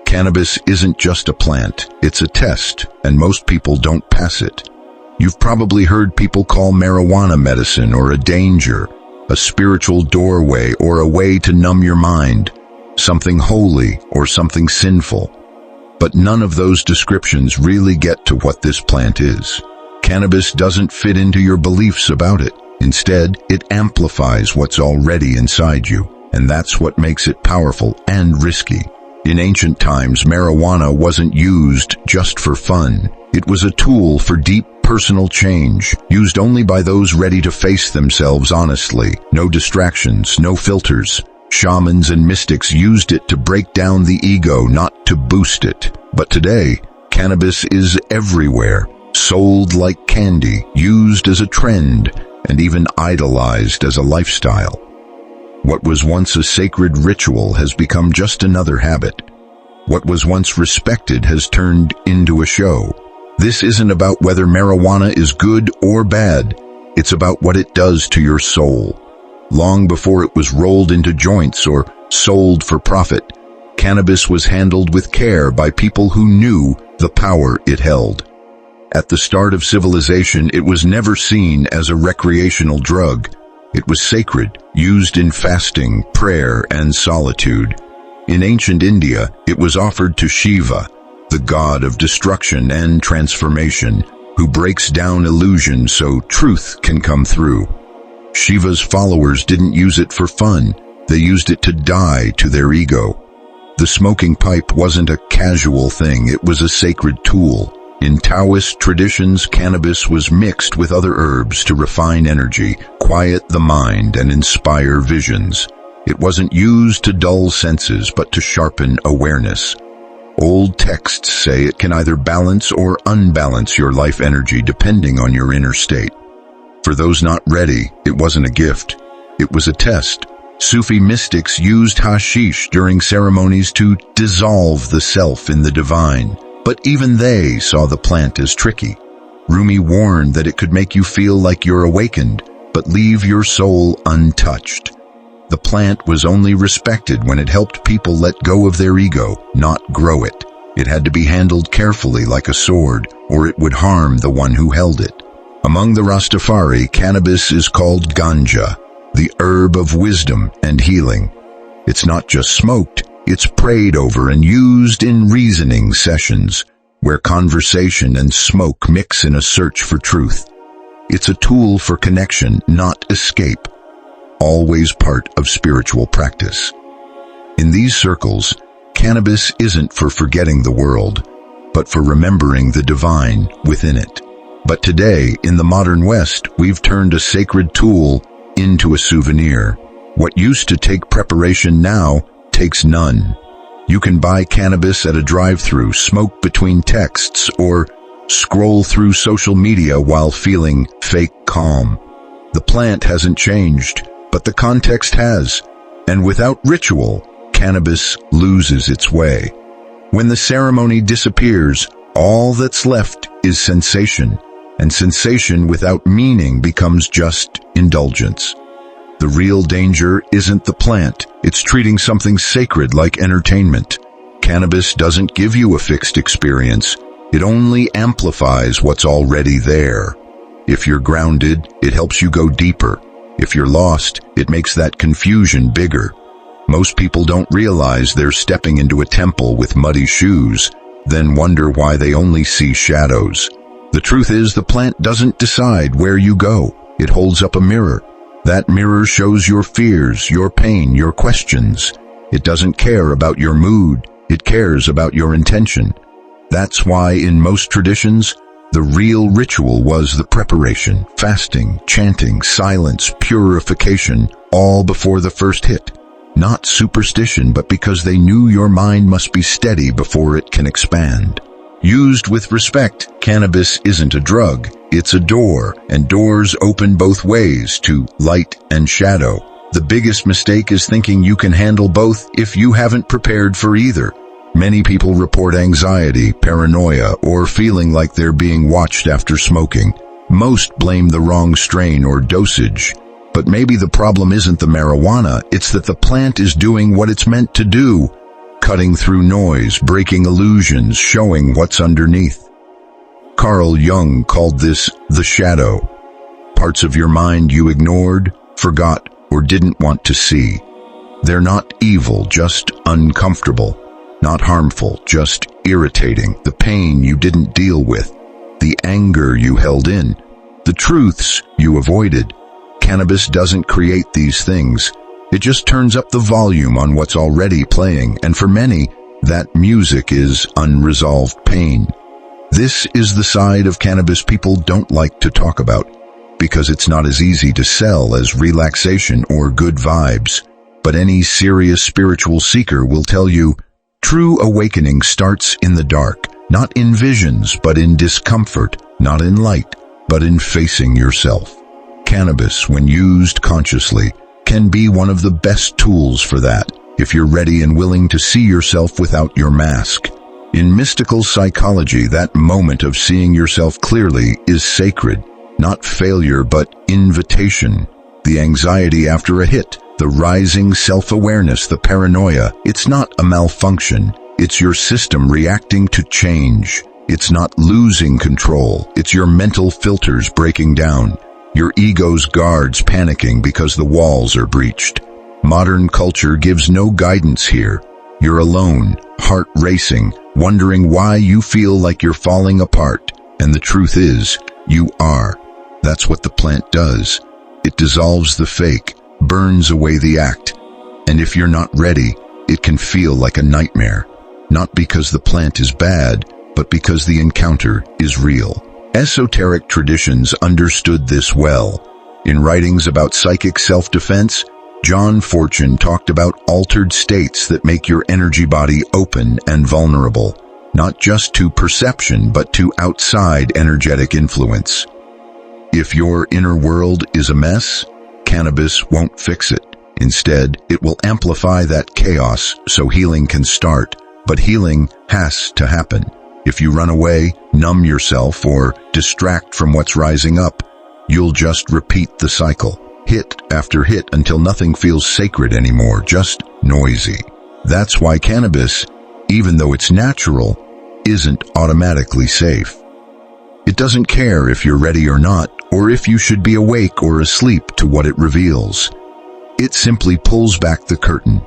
Cannabis isn't just a plant, it's a test, and most people don't pass it. You've probably heard people call marijuana medicine or a danger, a spiritual doorway or a way to numb your mind, something holy or something sinful. But none of those descriptions really get to what this plant is. Cannabis doesn't fit into your beliefs about it. Instead, it amplifies what's already inside you, and that's what makes it powerful and risky. In ancient times, marijuana wasn't used just for fun. It was a tool for deep personal change, used only by those ready to face themselves honestly. No distractions, no filters. Shamans and mystics used it to break down the ego, not to boost it. But today, cannabis is everywhere, sold like candy, used as a trend, and even idolized as a lifestyle. What was once a sacred ritual has become just another habit. What was once respected has turned into a show. This isn't about whether marijuana is good or bad. It's about what it does to your soul. Long before it was rolled into joints or sold for profit, cannabis was handled with care by people who knew the power it held. At the start of civilization, it was never seen as a recreational drug. It was sacred, used in fasting, prayer, and solitude. In ancient India, it was offered to Shiva, the god of destruction and transformation, who breaks down illusion so truth can come through. Shiva's followers didn't use it for fun. They used it to die to their ego. The smoking pipe wasn't a casual thing, it was a sacred tool. In Taoist traditions, cannabis was mixed with other herbs to refine energy, quiet the mind, and inspire visions. It wasn't used to dull senses, but to sharpen awareness. Old texts say it can either balance or unbalance your life energy depending on your inner state. For those not ready, it wasn't a gift. It was a test. Sufi mystics used hashish during ceremonies to dissolve the self in the divine. But even they saw the plant as tricky. Rumi warned that it could make you feel like you're awakened, but leave your soul untouched. The plant was only respected when it helped people let go of their ego, not grow it. It had to be handled carefully like a sword, or it would harm the one who held it. Among the Rastafari, cannabis is called ganja, the herb of wisdom and healing. It's not just smoked, it's prayed over and used in reasoning sessions, where conversation and smoke mix in a search for truth. It's a tool for connection, not escape, always part of spiritual practice. In these circles, cannabis isn't for forgetting the world, but for remembering the divine within it. But today, in the modern West, we've turned a sacred tool into a souvenir. What used to take preparation now takes none. You can buy cannabis at a drive-thru, smoke between texts, or scroll through social media while feeling fake calm. The plant hasn't changed, but the context has, and without ritual, cannabis loses its way. When the ceremony disappears, all that's left is sensation, and sensation without meaning becomes just indulgence. The real danger isn't the plant, it's treating something sacred like entertainment. Cannabis doesn't give you a fixed experience, it only amplifies what's already there. If you're grounded, it helps you go deeper. If you're lost, it makes that confusion bigger. Most people don't realize they're stepping into a temple with muddy shoes, then wonder why they only see shadows. The truth is, the plant doesn't decide where you go. It holds up a mirror. That mirror shows your fears, your pain, your questions. It doesn't care about your mood. It cares about your intention. That's why in most traditions, the real ritual was the preparation, fasting, chanting, silence, purification, all before the first hit. Not superstition, but because they knew your mind must be steady before it can expand. Used with respect, cannabis isn't a drug, it's a door, and doors open both ways, to light and shadow. The biggest mistake is thinking you can handle both if you haven't prepared for either. Many people report anxiety, paranoia, or feeling like they're being watched after smoking. Most blame the wrong strain or dosage. But maybe the problem isn't the marijuana, it's that the plant is doing what it's meant to do. cutting through noise, breaking illusions, showing what's underneath. Carl Jung called this the shadow. Parts of your mind you ignored, forgot, or didn't want to see. They're not evil, just uncomfortable. Not harmful, just irritating. The pain you didn't deal with. The anger you held in. The truths you avoided. Cannabis doesn't create these things. It just turns up the volume on what's already playing, and for many, that music is unresolved pain. This is the side of cannabis people don't like to talk about, because it's not as easy to sell as relaxation or good vibes. But any serious spiritual seeker will tell you, true awakening starts in the dark, not in visions, but in discomfort, not in light, but in facing yourself. Cannabis, when used consciously, can be one of the best tools for that, if you're ready and willing to see yourself without your mask. In mystical psychology, that moment of seeing yourself clearly is sacred, not failure but invitation. The anxiety after a hit, the rising self-awareness, the paranoia, it's not a malfunction. It's your system reacting to change. It's not losing control. It's your mental filters breaking down. Your ego's guards panicking because the walls are breached. Modern culture gives no guidance here. You're alone, heart racing, wondering why you feel like you're falling apart. And the truth is, you are. That's what the plant does. It dissolves the fake, burns away the act. And if you're not ready, it can feel like a nightmare. Not because the plant is bad, but because the encounter is real. Esoteric traditions understood this well. In writings about psychic self-defense, John Fortune talked about altered states that make your energy body open and vulnerable, not just to perception, but to outside energetic influence. If your inner world is a mess, cannabis won't fix it. Instead, it will amplify that chaos so healing can start, but healing has to happen. If you run away, numb yourself, or distract from what's rising up, you'll just repeat the cycle, hit after hit, until nothing feels sacred anymore, just noisy. That's why cannabis, even though it's natural, isn't automatically safe. It doesn't care if you're ready or not, or if you should be awake or asleep to what it reveals. It simply pulls back the curtain.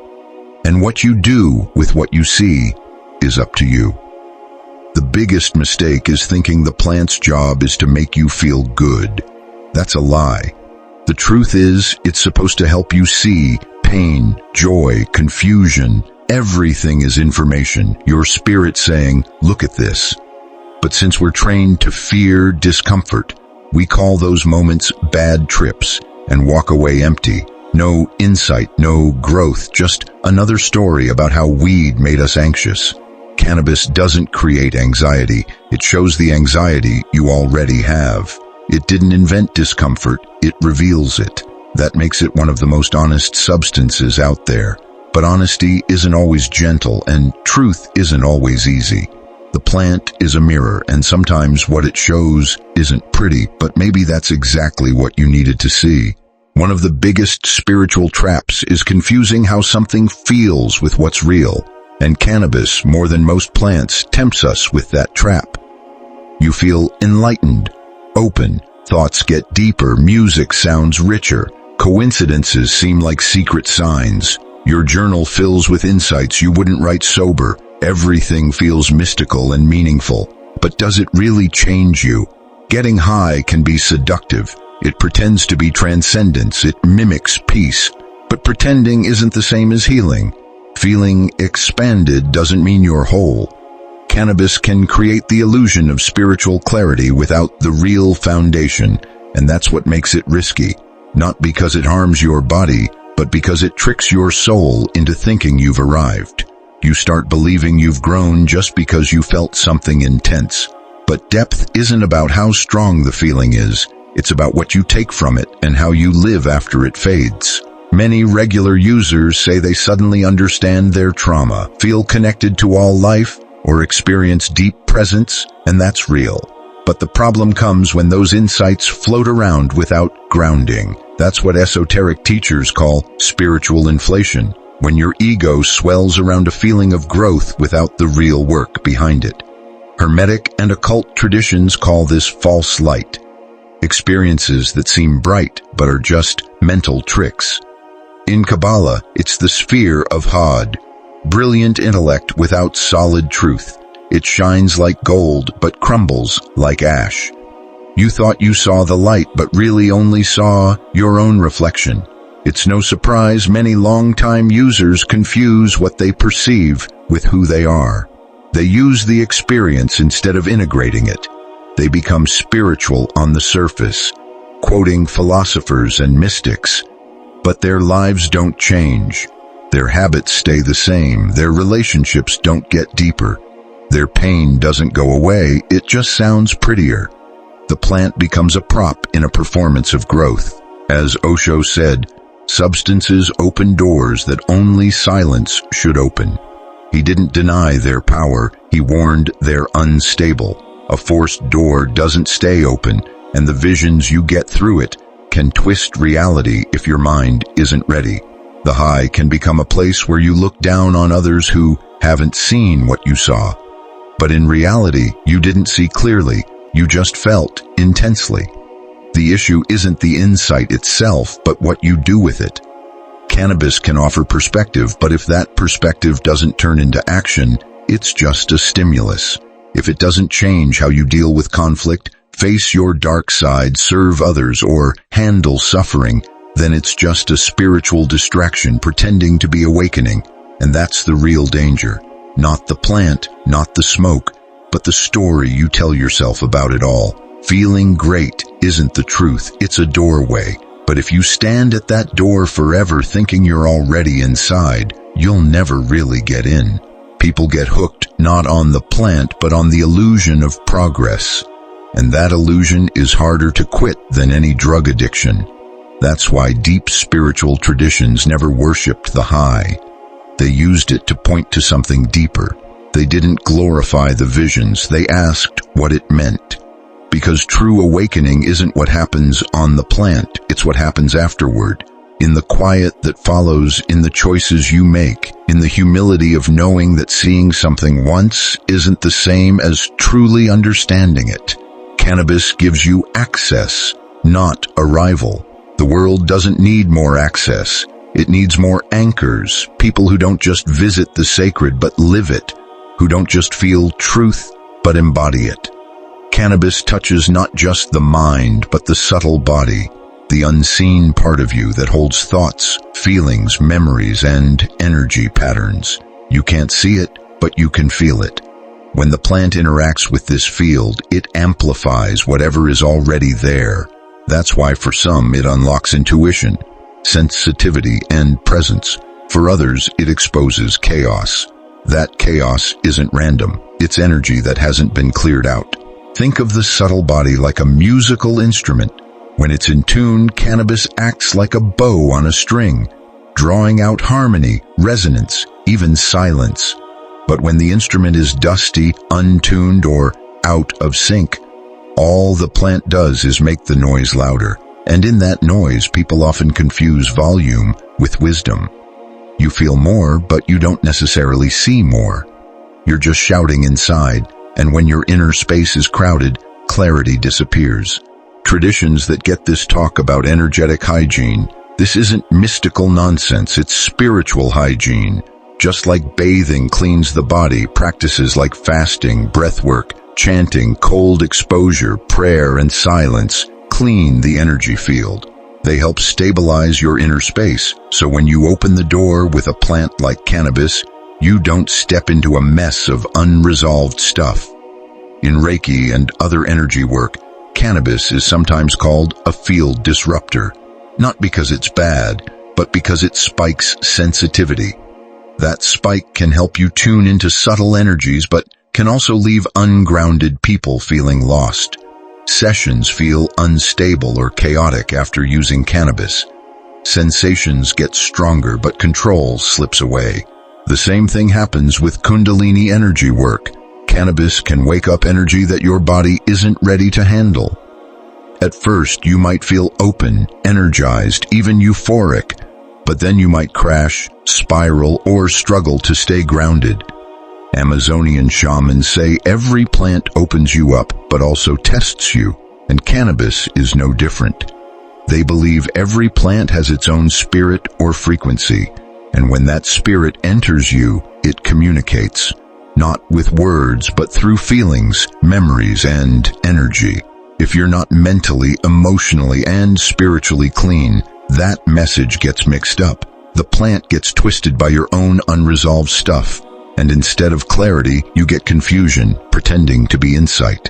And what you do with what you see is up to you. The biggest mistake is thinking the plant's job is to make you feel good. That's a lie. The truth is, it's supposed to help you see pain, joy, confusion. Everything is information. Your spirit saying, look at this. But since we're trained to fear discomfort, we call those moments bad trips and walk away empty. No insight, no growth, just another story about how weed made us anxious. Cannabis doesn't create anxiety. It shows the anxiety you already have. It didn't invent discomfort, it reveals it. That makes it one of the most honest substances out there. But honesty isn't always gentle, and truth isn't always easy. The plant is a mirror, and sometimes what it shows isn't pretty, but maybe that's exactly what you needed to see. One of the biggest spiritual traps is confusing how something feels with what's real. And cannabis, more than most plants, tempts us with that trap. You feel enlightened, open, thoughts get deeper, music sounds richer, coincidences seem like secret signs. Your journal fills with insights you wouldn't write sober. Everything feels mystical and meaningful. But does it really change you? Getting high can be seductive. It pretends to be transcendence, it mimics peace. But pretending isn't the same as healing. Feeling expanded doesn't mean you're whole. Cannabis can create the illusion of spiritual clarity without the real foundation, and that's what makes it risky. Not because it harms your body, but because it tricks your soul into thinking you've arrived. You start believing you've grown just because you felt something intense. But depth isn't about how strong the feeling is. It's about what you take from it and how you live after it fades. Many regular users say they suddenly understand their trauma, feel connected to all life, or experience deep presence, and that's real. But the problem comes when those insights float around without grounding. That's what esoteric teachers call spiritual inflation. when your ego swells around a feeling of growth without the real work behind it. Hermetic and occult traditions call this false light, experiences that seem bright but are just mental tricks. In Kabbalah, it's the sphere of Hod, brilliant intellect without solid truth. It shines like gold but crumbles like ash. You thought you saw the light but really only saw your own reflection. It's no surprise many long-time users confuse what they perceive with who they are. They use the experience instead of integrating it. They become spiritual on the surface, quoting philosophers and mystics. But their lives don't change. Their habits stay the same. Their relationships don't get deeper. Their pain doesn't go away. It just sounds prettier. The plant becomes a prop in a performance of growth. As Osho said, substances open doors that only silence should open. He didn't deny their power. He warned they're unstable. A forced door doesn't stay open, and the visions you get through it can twist reality if your mind isn't ready. The high can become a place where you look down on others who haven't seen what you saw. But in reality, you didn't see clearly, you just felt intensely. The issue isn't the insight itself, but what you do with it. Cannabis can offer perspective, but if that perspective doesn't turn into action, it's just a stimulus. If it doesn't change how you deal with conflict, face your dark side, serve others, or handle suffering, then it's just a spiritual distraction pretending to be awakening. And that's the real danger. Not the plant, not the smoke, but the story you tell yourself about it all. Feeling great isn't the truth, it's a doorway. But if you stand at that door forever thinking you're already inside, you'll never really get in. People get hooked not on the plant, but on the illusion of progress. And that illusion is harder to quit than any drug addiction. That's why deep spiritual traditions never worshipped the high. They used it to point to something deeper. They didn't glorify the visions, they asked what it meant. Because true awakening isn't what happens on the plant, it's what happens afterward. In the quiet that follows, in the choices you make, in the humility of knowing that seeing something once isn't the same as truly understanding it. Cannabis gives you access, not arrival. The world doesn't need more access. It needs more anchors, people who don't just visit the sacred but live it, who don't just feel truth but embody it. Cannabis touches not just the mind but the subtle body, the unseen part of you that holds thoughts, feelings, memories, and energy patterns. You can't see it, but you can feel it. When the plant interacts with this field, it amplifies whatever is already there. That's why for some it unlocks intuition, sensitivity, and presence. For others, it exposes chaos. That chaos isn't random. It's energy that hasn't been cleared out. Think of the subtle body like a musical instrument. When it's in tune, cannabis acts like a bow on a string, drawing out harmony, resonance, even silence. But when the instrument is dusty, untuned, or out of sync, all the plant does is make the noise louder. And in that noise, people often confuse volume with wisdom. You feel more, but you don't necessarily see more. You're just shouting inside, and when your inner space is crowded, clarity disappears. Traditions that get this talk about energetic hygiene. This isn't mystical nonsense, it's spiritual hygiene. Just like bathing cleans the body, practices like fasting, breathwork, chanting, cold exposure, prayer, and silence clean the energy field. They help stabilize your inner space, so when you open the door with a plant like cannabis, you don't step into a mess of unresolved stuff. In Reiki and other energy work, cannabis is sometimes called a field disruptor, not because it's bad, but because it spikes sensitivity. That spike can help you tune into subtle energies, but can also leave ungrounded people feeling lost. Sessions feel unstable or chaotic after using cannabis. Sensations get stronger, but control slips away. The same thing happens with Kundalini energy work. Cannabis can wake up energy that your body isn't ready to handle. At first, you might feel open, energized, even euphoric, but then you might crash, spiral, or struggle to stay grounded. Amazonian shamans say every plant opens you up, but also tests you, and cannabis is no different. They believe every plant has its own spirit or frequency, and when that spirit enters you, it communicates, not with words, but through feelings, memories, and energy. If you're not mentally, emotionally, and spiritually clean, that message gets mixed up. The plant gets twisted by your own unresolved stuff, and instead of clarity, you get confusion, pretending to be insight.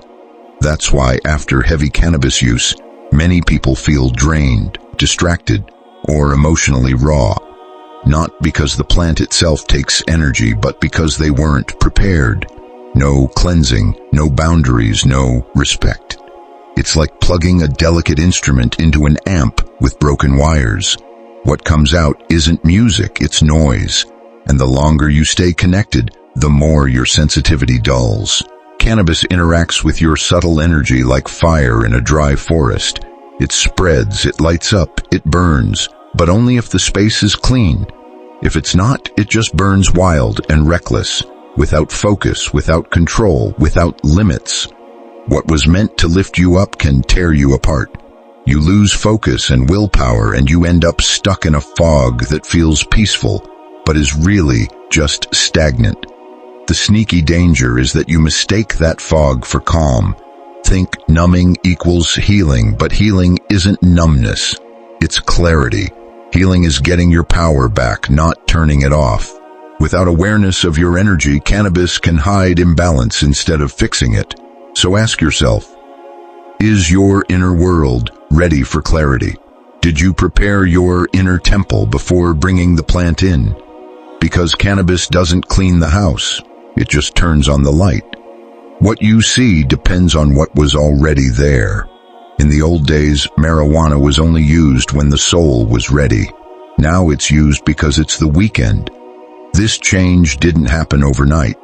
That's why after heavy cannabis use, many people feel drained, distracted, or emotionally raw. Not because the plant itself takes energy, but because they weren't prepared. No cleansing, no boundaries, no respect. It's like plugging a delicate instrument into an amp with broken wires. What comes out isn't music, it's noise. And the longer you stay connected, the more your sensitivity dulls. Cannabis interacts with your subtle energy like fire in a dry forest. It spreads, it lights up, it burns, but only if the space is clean. If it's not, it just burns wild and reckless, without focus, without control, without limits. What was meant to lift you up can tear you apart. You lose focus and willpower, and you end up stuck in a fog that feels peaceful, but is really just stagnant. The sneaky danger is that you mistake that fog for calm. Think numbing equals healing, but healing isn't numbness. It's clarity. Healing is getting your power back, not turning it off. Without awareness of your energy, cannabis can hide imbalance instead of fixing it. So ask yourself, is your inner world ready for clarity? Did you prepare your inner temple before bringing the plant in? Because cannabis doesn't clean the house, it just turns on the light. What you see depends on what was already there. In the old days, marijuana was only used when the soul was ready. Now it's used because it's the weekend. This change didn't happen overnight.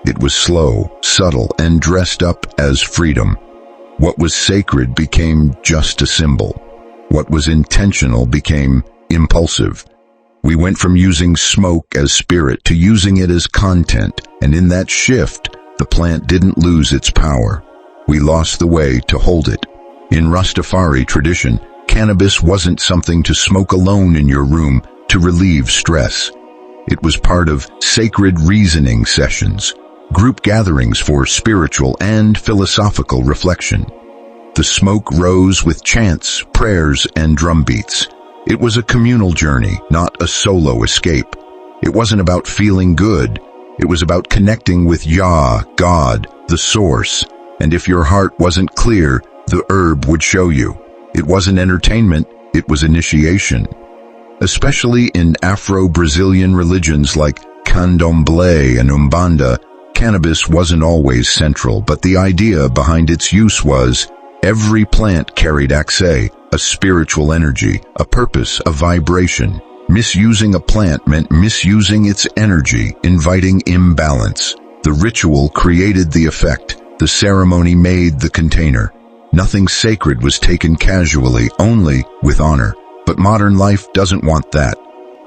It was slow, subtle, and dressed up as freedom. What was sacred became just a symbol. What was intentional became impulsive. We went from using smoke as spirit to using it as content, and in that shift, the plant didn't lose its power. We lost the way to hold it. In Rastafari tradition, cannabis wasn't something to smoke alone in your room to relieve stress. It was part of sacred reasoning sessions, group gatherings for spiritual and philosophical reflection. The smoke rose with chants, prayers, and drum beats. It was a communal journey, not a solo escape. It wasn't about feeling good. It was about connecting with Yah, God, the source. And if your heart wasn't clear, the herb would show you. It wasn't entertainment, it was initiation. Especially in Afro-Brazilian religions like Candomblé and Umbanda, cannabis wasn't always central, but the idea behind its use was every plant carried axe, a spiritual energy, a purpose, a vibration. Misusing a plant meant misusing its energy, inviting imbalance. The ritual created the effect. The ceremony made the container. Nothing sacred was taken casually, only with honor. But modern life doesn't want that.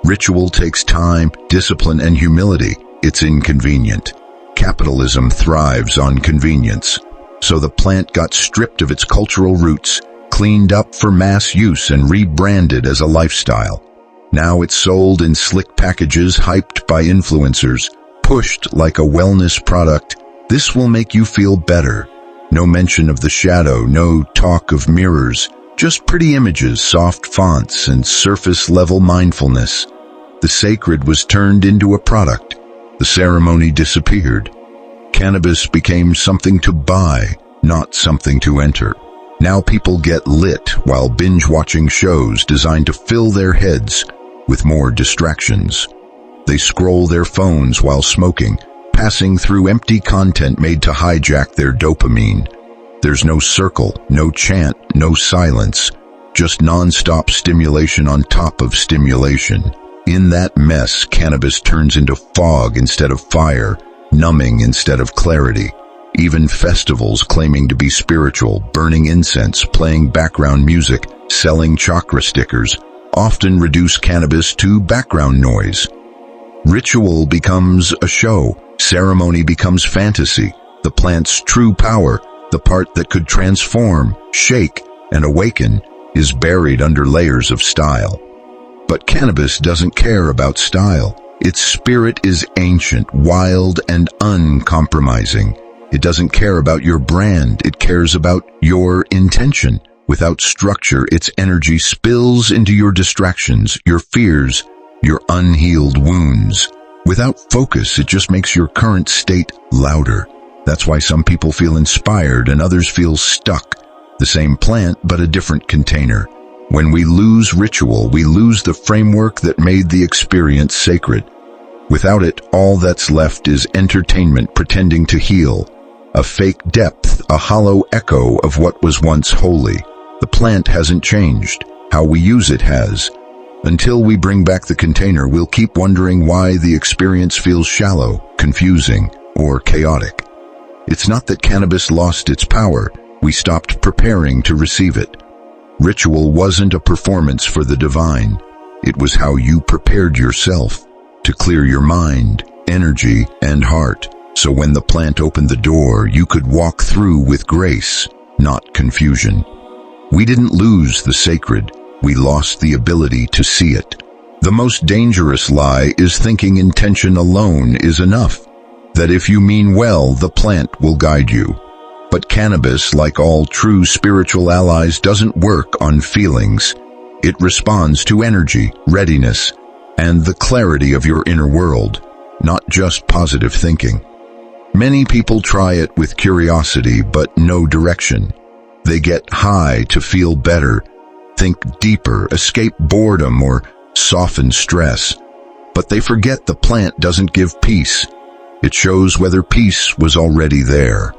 Ritual takes time, discipline, and humility. It's inconvenient. Capitalism thrives on convenience. So the plant got stripped of its cultural roots, cleaned up for mass use, and rebranded as a lifestyle. Now it's sold in slick packages, hyped by influencers, pushed like a wellness product. This will make you feel better. No mention of the shadow, no talk of mirrors, just pretty images, soft fonts, and surface-level mindfulness. The sacred was turned into a product. The ceremony disappeared. Cannabis became something to buy, not something to enter. Now people get lit while binge-watching shows designed to fill their heads with more distractions. They scroll their phones while smoking, passing through empty content made to hijack their dopamine. There's no circle, no chant, no silence, just non-stop stimulation on top of stimulation. In that mess, cannabis turns into fog instead of fire, numbing instead of clarity. Even festivals claiming to be spiritual, burning incense, playing background music, selling chakra stickers. often reduce cannabis to background noise. Ritual becomes a show, ceremony becomes fantasy. The plant's true power, the part that could transform, shake, and awaken, is buried under layers of style. But cannabis doesn't care about style. Its spirit is ancient, wild, and uncompromising. It doesn't care about your brand, it cares about your intention. Without structure, its energy spills into your distractions, your fears, your unhealed wounds. Without focus, it just makes your current state louder. That's why some people feel inspired and others feel stuck. The same plant, but a different container. When we lose ritual, we lose the framework that made the experience sacred. Without it, all that's left is entertainment pretending to heal. A fake depth, a hollow echo of what was once holy. The plant hasn't changed. How we use it has. Until we bring back the container, we'll keep wondering why the experience feels shallow, confusing, or chaotic. It's not that cannabis lost its power. We stopped preparing to receive it. Ritual wasn't a performance for the divine. It was how you prepared yourself to clear your mind, energy, and heart. So when the plant opened the door, you could walk through with grace, not confusion. We didn't lose the sacred. We lost the ability to see it. The most dangerous lie is thinking intention alone is enough. That if you mean well, the plant will guide you. But cannabis, like all true spiritual allies, doesn't work on feelings. It responds to energy, readiness, and the clarity of your inner world, not just positive thinking. Many people try it with curiosity, but no direction. They get high to feel better, think deeper, escape boredom, or soften stress. But they forget the plant doesn't give peace. It shows whether peace was already there.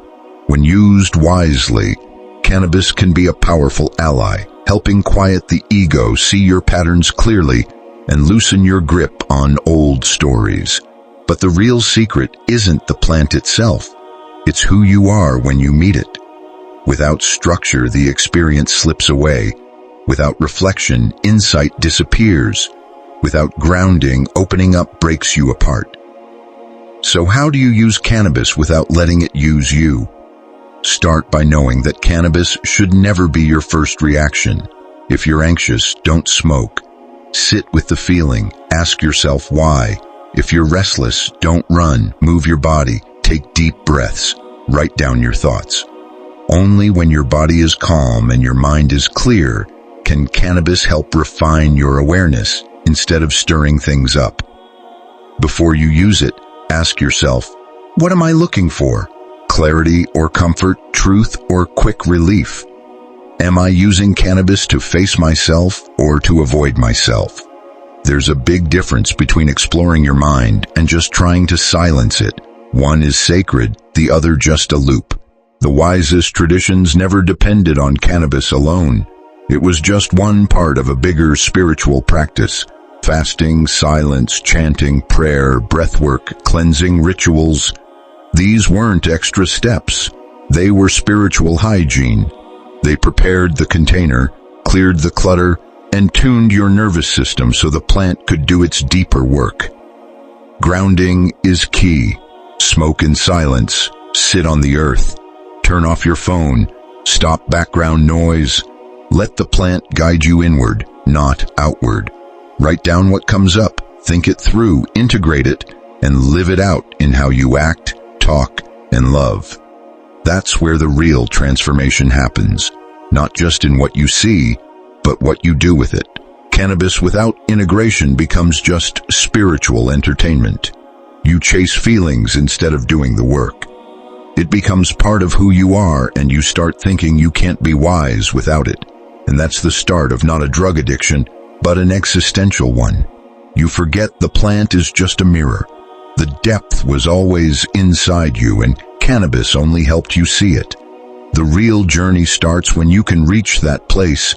When used wisely, cannabis can be a powerful ally, helping quiet the ego, see your patterns clearly, and loosen your grip on old stories. But the real secret isn't the plant itself. It's who you are when you meet it. Without structure, the experience slips away. Without reflection, insight disappears. Without grounding, opening up breaks you apart. So how do you use cannabis without letting it use you? Start by knowing that cannabis should never be your first reaction. If you're anxious, don't smoke. Sit with the feeling. Ask yourself why. If you're restless, don't run. Move your body. Take deep breaths. Write down your thoughts. Only when your body is calm and your mind is clear can cannabis help refine your awareness instead of stirring things up. Before you use it, ask yourself, what am I looking for? Clarity or comfort, truth or quick relief? Am I using cannabis to face myself or to avoid myself? There's a big difference between exploring your mind and just trying to silence it. One is sacred, the other just a loop. The wisest traditions never depended on cannabis alone. It was just one part of a bigger spiritual practice. Fasting, silence, chanting, prayer, breathwork, cleansing rituals. These weren't extra steps. They were spiritual hygiene. They prepared the container, cleared the clutter, and tuned your nervous system so the plant could do its deeper work. Grounding is key. Smoke in silence. Sit on the earth. Turn off your phone. Stop background noise. Let the plant guide you inward, not outward. Write down what comes up. Think it through. Integrate it. And live it out in how you act, talk, and love. That's where the real transformation happens. Not just in what you see, but what you do with it. Cannabis without integration becomes just spiritual entertainment. You chase feelings instead of doing the work. It becomes part of who you are, and you start thinking you can't be wise without it. And that's the start of not a drug addiction, but an existential one. You forget the plant is just a mirror. The depth was always inside you, and cannabis only helped you see it. The real journey starts when you can reach that place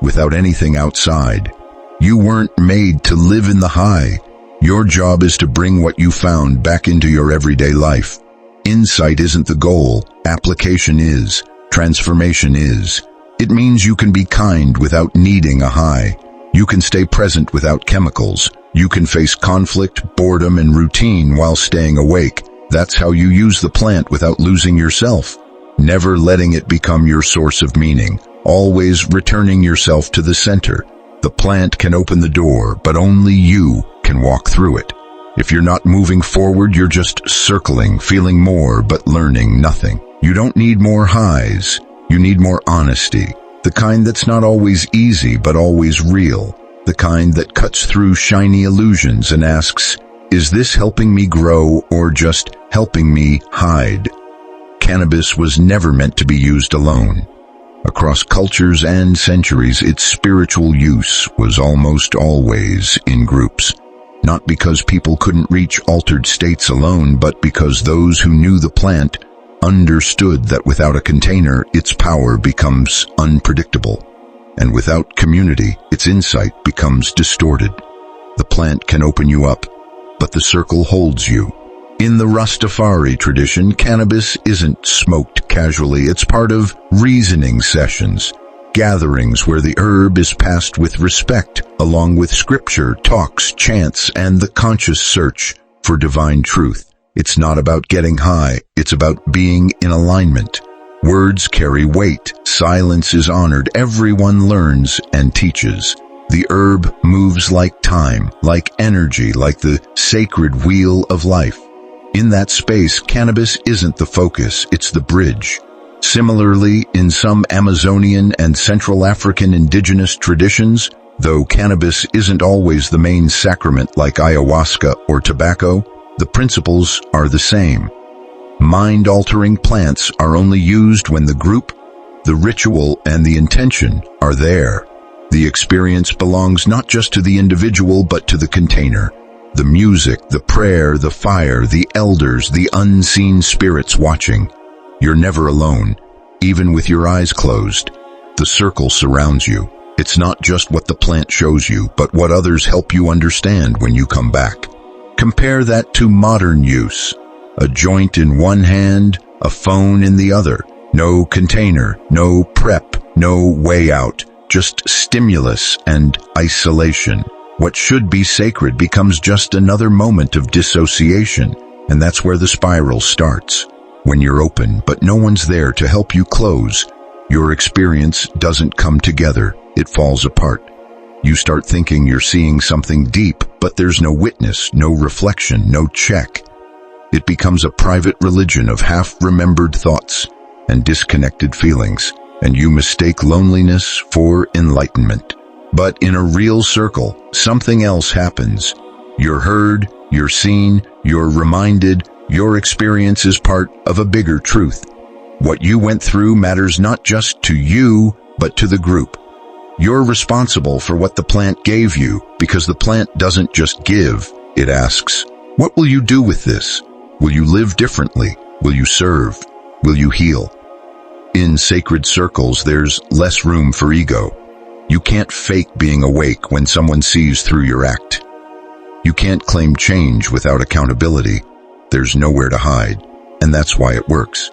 without anything outside. You weren't made to live in the high. Your job is to bring what you found back into your everyday life. Insight isn't the goal. Application is. Transformation is. It means you can be kind without needing a high. You can stay present without chemicals. You can face conflict, boredom, and routine while staying awake. That's how you use the plant without losing yourself. Never letting it become your source of meaning. Always returning yourself to the center. The plant can open the door, but only you can walk through it. If you're not moving forward, you're just circling, feeling more, but learning nothing. You don't need more highs. You need more honesty. The kind that's not always easy, but always real. The kind that cuts through shiny illusions and asks, is this helping me grow or just helping me hide? Cannabis was never meant to be used alone. Across cultures and centuries, its spiritual use was almost always in groups. Not because people couldn't reach altered states alone, but because those who knew the plant understood that without a container, its power becomes unpredictable. And without community, its insight becomes distorted. The plant can open you up, but the circle holds you. In the Rastafari tradition, cannabis isn't smoked casually. It's part of reasoning sessions, gatherings where the herb is passed with respect, along with scripture, talks, chants, and the conscious search for divine truth. It's not about getting high, it's about being in alignment. Words carry weight, silence is honored, everyone learns and teaches. The herb moves like time, like energy, like the sacred wheel of life. In that space, cannabis isn't the focus, it's the bridge. Similarly, in some Amazonian and Central African indigenous traditions, though cannabis isn't always the main sacrament like ayahuasca or tobacco, the principles are the same. Mind-altering plants are only used when the group, the ritual, and the intention are there. The experience belongs not just to the individual but to the container. The music, the prayer, the fire, the elders, the unseen spirits watching. You're never alone, even with your eyes closed. The circle surrounds you. It's not just what the plant shows you, but what others help you understand when you come back. Compare that to modern use. A joint in one hand, a phone in the other. No container, no prep, no way out, just stimulus and isolation. What should be sacred becomes just another moment of dissociation, and that's where the spiral starts. When you're open, but no one's there to help you close, your experience doesn't come together, it falls apart. You start thinking you're seeing something deep, but there's no witness, no reflection, no check. It becomes a private religion of half-remembered thoughts and disconnected feelings, and you mistake loneliness for enlightenment. But in a real circle, something else happens. You're heard, you're seen, you're reminded, your experience is part of a bigger truth. What you went through matters not just to you, but to the group. You're responsible for what the plant gave you, because the plant doesn't just give, it asks, what will you do with this? Will you live differently? Will you serve? Will you heal? In sacred circles, there's less room for ego. You can't fake being awake when someone sees through your act. You can't claim change without accountability. There's nowhere to hide, and that's why it works.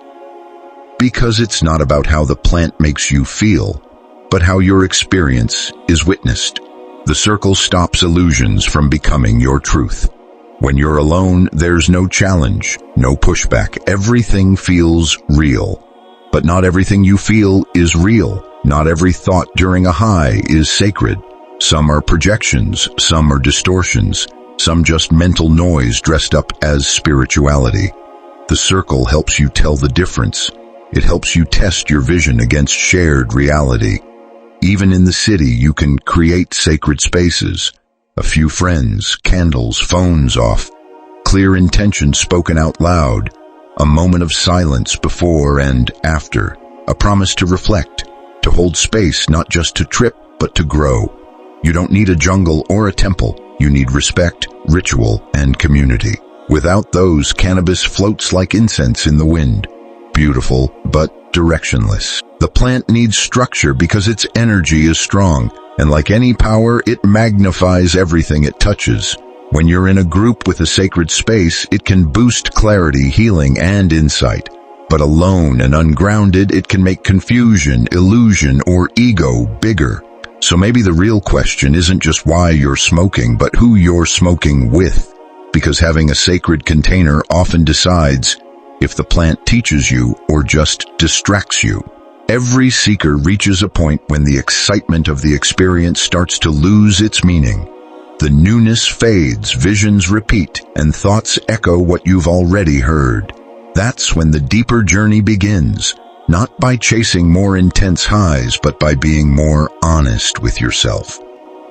Because it's not about how the plant makes you feel, but how your experience is witnessed. The circle stops illusions from becoming your truth. When you're alone, there's no challenge, no pushback. Everything feels real. But not everything you feel is real. Not every thought during a high is sacred. Some are projections, some are distortions, some just mental noise dressed up as spirituality. The circle helps you tell the difference. It helps you test your vision against shared reality. Even in the city, you can create sacred spaces. A few friends, candles, phones off, clear intentions spoken out loud, a moment of silence before and after, a promise to reflect, to hold space not just to trip, but to grow. You don't need a jungle or a temple. You need respect, ritual, and community. Without those, cannabis floats like incense in the wind. Beautiful, but directionless. The plant needs structure because its energy is strong, and like any power, it magnifies everything it touches. When you're in a group with a sacred space, it can boost clarity, healing, and insight. But alone and ungrounded, it can make confusion, illusion, or ego bigger. So maybe the real question isn't just why you're smoking, but who you're smoking with, because having a sacred container often decides if the plant teaches you or just distracts you. Every seeker reaches a point when the excitement of the experience starts to lose its meaning. The newness fades, visions repeat, and thoughts echo what you've already heard. That's when the deeper journey begins, not by chasing more intense highs, but by being more honest with yourself.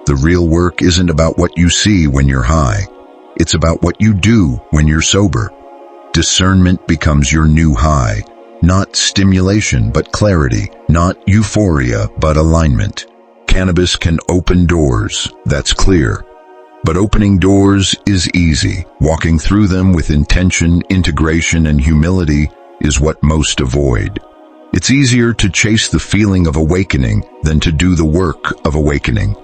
The real work isn't about what you see when you're high. It's about what you do when you're sober. Discernment becomes your new high. Not stimulation, but clarity. Not euphoria, but alignment. Cannabis can open doors, that's clear. But opening doors is easy. Walking through them with intention, integration, and humility is what most avoid. It's easier to chase the feeling of awakening than to do the work of awakening.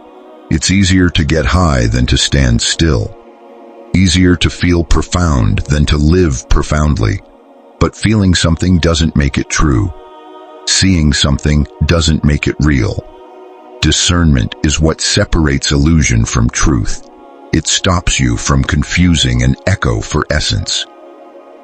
It's easier to get high than to stand still. Easier to feel profound than to live profoundly. But feeling something doesn't make it true. Seeing something doesn't make it real. Discernment is what separates illusion from truth. It stops you from confusing an echo for essence.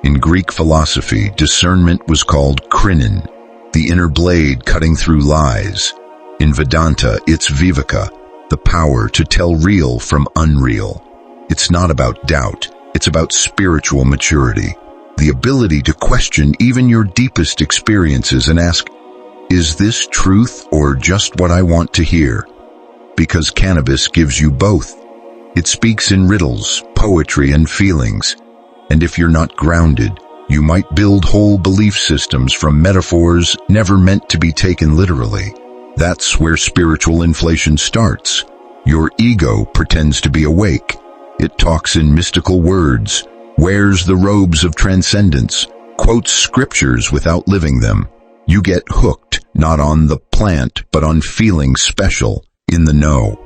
In Greek philosophy, discernment was called krinin, the inner blade cutting through lies. In Vedanta, it's viveka, the power to tell real from unreal. It's not about doubt, it's about spiritual maturity, the ability to question even your deepest experiences and ask, is this truth or just what I want to hear? Because cannabis gives you both. It speaks in riddles, poetry, and feelings. And if you're not grounded, you might build whole belief systems from metaphors never meant to be taken literally. That's where spiritual inflation starts. Your ego pretends to be awake. It talks in mystical words, wears the robes of transcendence, quotes scriptures without living them. You get hooked, not on the plant, but on feeling special, in the know.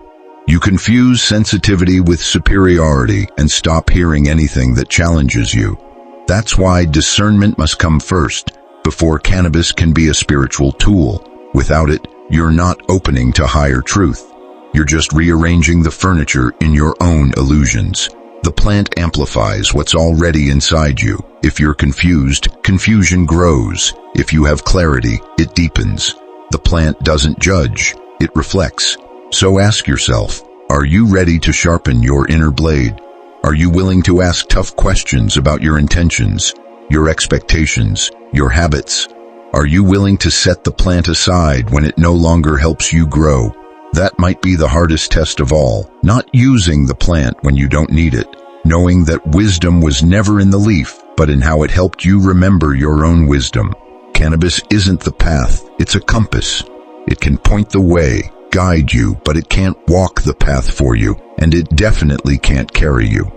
You confuse sensitivity with superiority and stop hearing anything that challenges you. That's why discernment must come first, before cannabis can be a spiritual tool. Without it, you're not opening to higher truth. You're just rearranging the furniture in your own illusions. The plant amplifies what's already inside you. If you're confused, confusion grows. If you have clarity, it deepens. The plant doesn't judge, it reflects. So ask yourself, are you ready to sharpen your inner blade? Are you willing to ask tough questions about your intentions, your expectations, your habits? Are you willing to set the plant aside when it no longer helps you grow? That might be the hardest test of all, not using the plant when you don't need it, knowing that wisdom was never in the leaf, but in how it helped you remember your own wisdom. Cannabis isn't the path, it's a compass. It can point the way, guide you, but it can't walk the path for you, and it definitely can't carry you.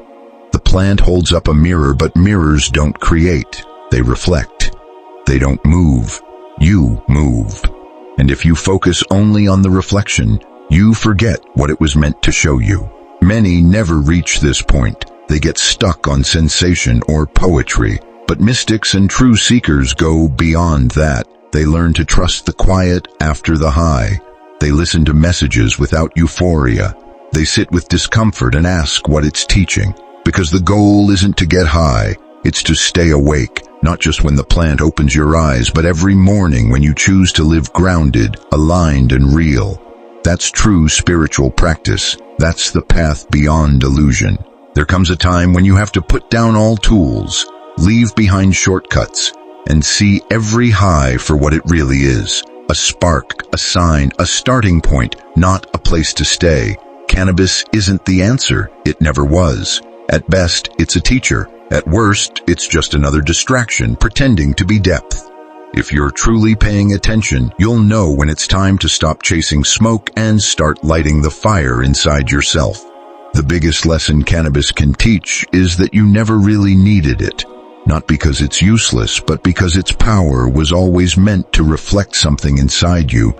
The plant holds up a mirror, but mirrors don't create, they reflect. They don't move, you move. And if you focus only on the reflection, you forget what it was meant to show you. Many never reach this point. They get stuck on sensation or poetry, but mystics and true seekers go beyond that. They learn to trust the quiet after the high. They listen to messages without euphoria. They sit with discomfort and ask what it's teaching. Because the goal isn't to get high, it's to stay awake, not just when the plant opens your eyes, but every morning when you choose to live grounded, aligned, and real. That's true spiritual practice. That's the path beyond illusion. There comes a time when you have to put down all tools, leave behind shortcuts, and see every high for what it really is. A spark, a sign, a starting point, not a place to stay. Cannabis isn't the answer. It never was. At best, it's a teacher. At worst, it's just another distraction pretending to be depth. If you're truly paying attention, you'll know when it's time to stop chasing smoke and start lighting the fire inside yourself. The biggest lesson cannabis can teach is that you never really needed it. Not because it's useless, but because its power was always meant to reflect something inside you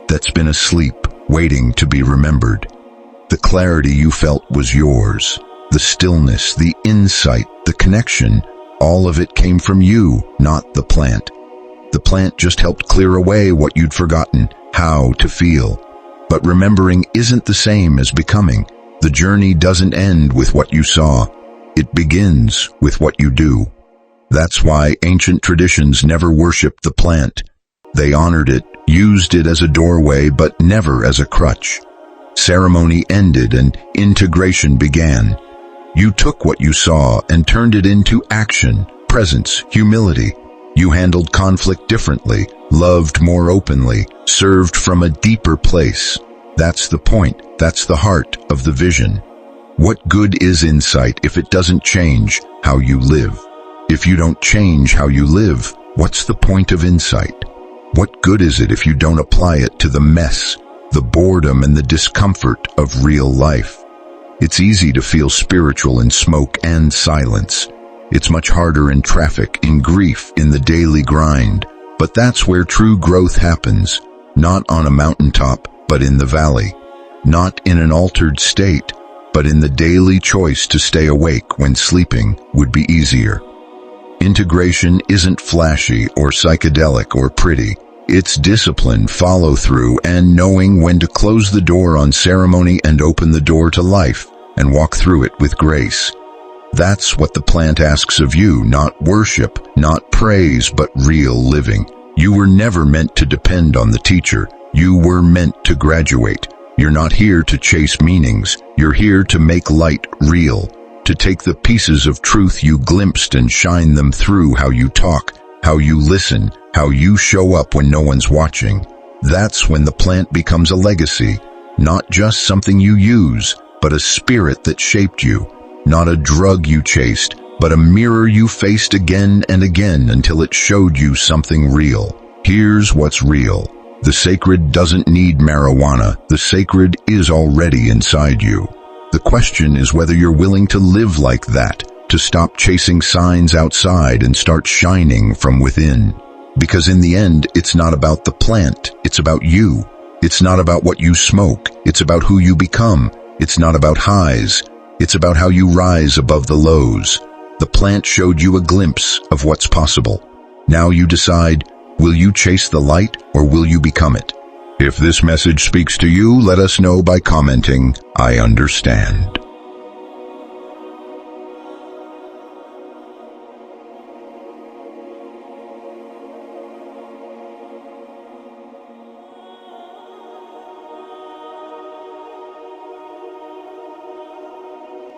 that's been asleep, waiting to be remembered. The clarity you felt was yours. The stillness, the insight, the connection, all of it came from you, not the plant. The plant just helped clear away what you'd forgotten, how to feel. But remembering isn't the same as becoming. The journey doesn't end with what you saw. It begins with what you do. That's why ancient traditions never worshipped the plant. They honored it, used it as a doorway, but never as a crutch. Ceremony ended and integration began. You took what you saw and turned it into action, presence, humility. You handled conflict differently, loved more openly, served from a deeper place. That's the point. That's the heart of the vision. What good is insight if it doesn't change how you live? If you don't change how you live, what's the point of insight? What good is it if you don't apply it to the mess, the boredom and the discomfort of real life? It's easy to feel spiritual in smoke and silence. It's much harder in traffic, in grief, in the daily grind. But that's where true growth happens, not on a mountaintop, but in the valley. Not in an altered state, but in the daily choice to stay awake when sleeping would be easier. Integration isn't flashy or psychedelic or pretty. It's discipline, follow-through, and knowing when to close the door on ceremony and open the door to life, and walk through it with grace. That's what the plant asks of you, not worship, not praise, but real living. You were never meant to depend on the teacher. You were meant to graduate. You're not here to chase meanings. You're here to make light real, to take the pieces of truth you glimpsed and shine them through how you talk, how you listen, how you show up when no one's watching. That's when the plant becomes a legacy, not just something you use, but a spirit that shaped you, not a drug you chased, but a mirror you faced again and again until it showed you something real. Here's what's real. The sacred doesn't need marijuana. The sacred is already inside you. The question is whether you're willing to live like that, to stop chasing signs outside and start shining from within. Because in the end, it's not about the plant, it's about you. It's not about what you smoke, it's about who you become. It's not about highs, it's about how you rise above the lows. The plant showed you a glimpse of what's possible. Now you decide, will you chase the light or will you become it? If this message speaks to you, let us know by commenting, I understand.